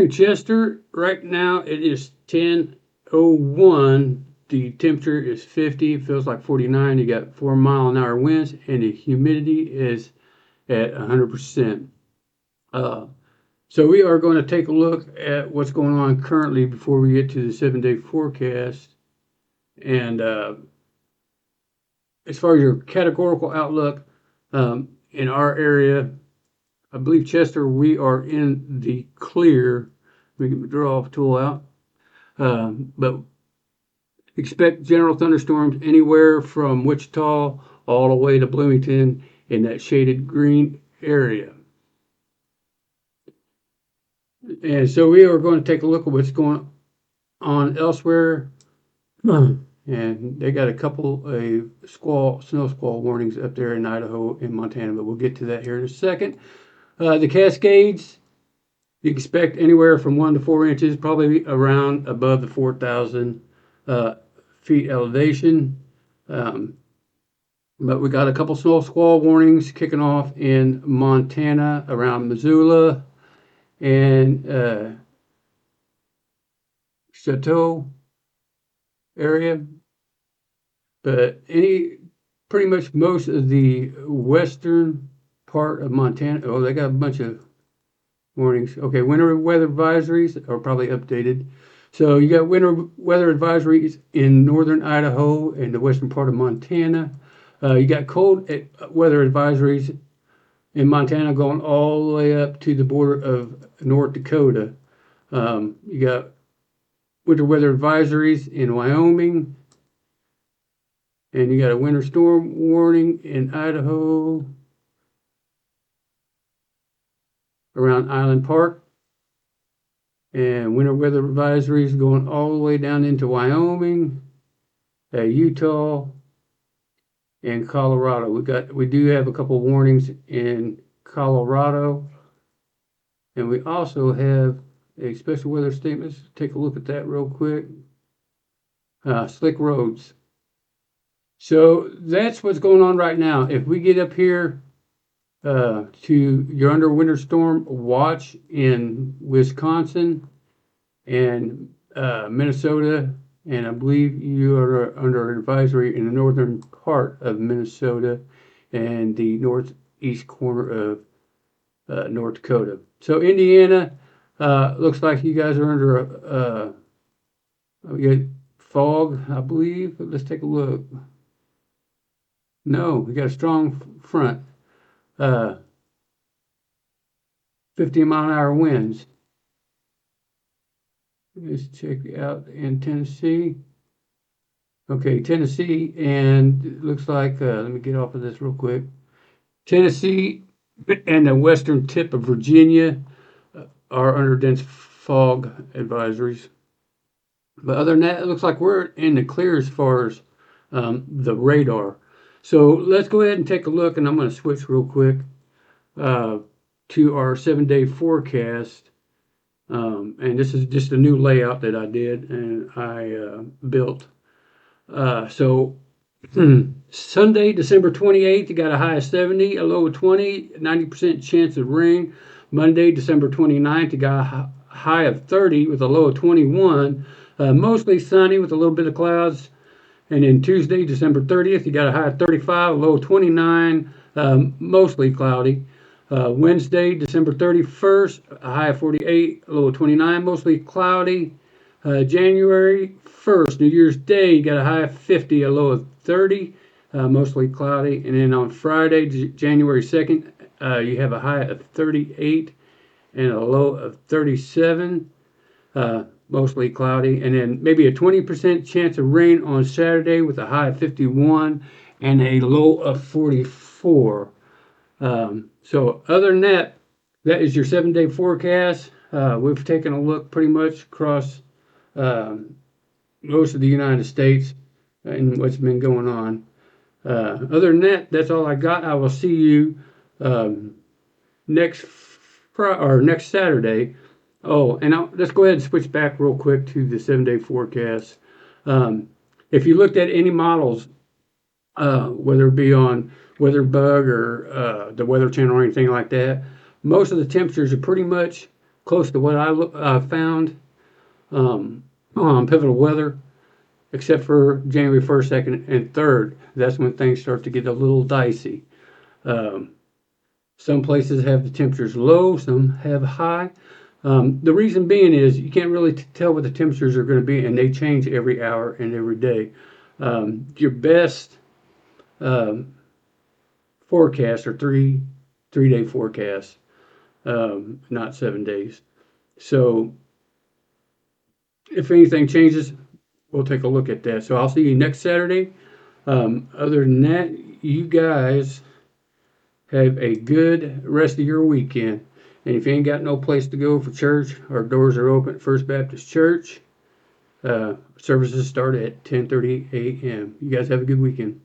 morning, Chester. Right now it is 10:01. The temperature is 50, feels like 49. You got 4-mile-an-hour winds, and the humidity is at 100%. So we are going to take a look at what's going on currently before we get to the 7-day forecast. And as far as your categorical outlook, in our area, I believe, Chester, we are in the clear. We can draw a tool out. But expect general thunderstorms anywhere from Wichita all the way to Bloomington in that shaded green area. And so we are going to take a look at what's going on elsewhere. And they got a couple of snow squall warnings up there in Idaho and Montana, but we'll get to that here in a second. The Cascades, you expect anywhere from 1 to 4 inches, probably around above the 4,000 feet elevation. But we got a couple snow squall warnings kicking off in Montana around Missoula and Chateau area. But pretty much most of the western part of Montana, oh, they got a bunch of warnings. Okay, winter weather advisories are probably updated. So you got winter weather advisories in northern Idaho and the western part of Montana. You got cold weather advisories in Montana going all the way up to the border of North Dakota. You got winter weather advisories in Wyoming. And you got a winter storm warning in Idaho around Island Park. And winter weather advisories going all the way down into Wyoming, Utah, and Colorado. We do have a couple warnings in Colorado, and we also have a special weather statement. Let's take a look at that real quick. Slick roads. So that's what's going on right now. If we get up here you're under winter storm watch in Wisconsin and Minnesota, and I believe you are under advisory in the northern part of Minnesota and the northeast corner of North Dakota. So Indiana, looks like you guys are under we got fog, I believe. Let's take a look. No, we got a strong front. 50-mile-an-hour winds. Let's check out in Tennessee. Okay, Tennessee, and it looks like, let me get off of this real quick. Tennessee and the western tip of Virginia are under dense fog advisories. But other than that, it looks like we're in the clear as far as the radar. So let's go ahead and take a look, and I'm going to switch real quick to our 7-day forecast. And this is just a new layout that I did and I built. So Sunday, December 28th, you got a high of 70, a low of 20, 90% chance of rain. Monday, December 29th, you got a high of 30 with a low of 21. Mostly sunny with a little bit of clouds. And then Tuesday, December 30th, you got a high of 35, a low of 29, mostly cloudy. Wednesday, December 31st, a high of 48, a low of 29, mostly cloudy. January 1st, New Year's Day, you got a high of 50, a low of 30, mostly cloudy. And then on Friday, January 2nd, you have a high of 38 and a low of 37. Mostly cloudy, and then maybe a 20% chance of rain on Saturday with a high of 51 and a low of 44. So other than that, that is your 7-day forecast. We've taken a look pretty much across most of the United States and what's been going on. Other than that, that's all I got. I will see you next Saturday. Oh, and let's go ahead and switch back real quick to the 7-day forecast. If you looked at any models, whether it be on WeatherBug or the Weather Channel or anything like that, most of the temperatures are pretty much close to what I found on Pivotal Weather, except for January 1st, 2nd, and 3rd. That's when things start to get a little dicey. Um, some places have the temperatures low, some have high. The reason being is you can't really tell what the temperatures are going to be, and they change every hour and every day. Your best um, forecasts are three-day forecasts, not 7 days. So if anything changes, we'll take a look at that. So I'll see you next Saturday. Other than that, you guys have a good rest of your weekend. And if you ain't got no place to go for church, our doors are open at First Baptist Church. Services start at 10:30 a.m. You guys have a good weekend.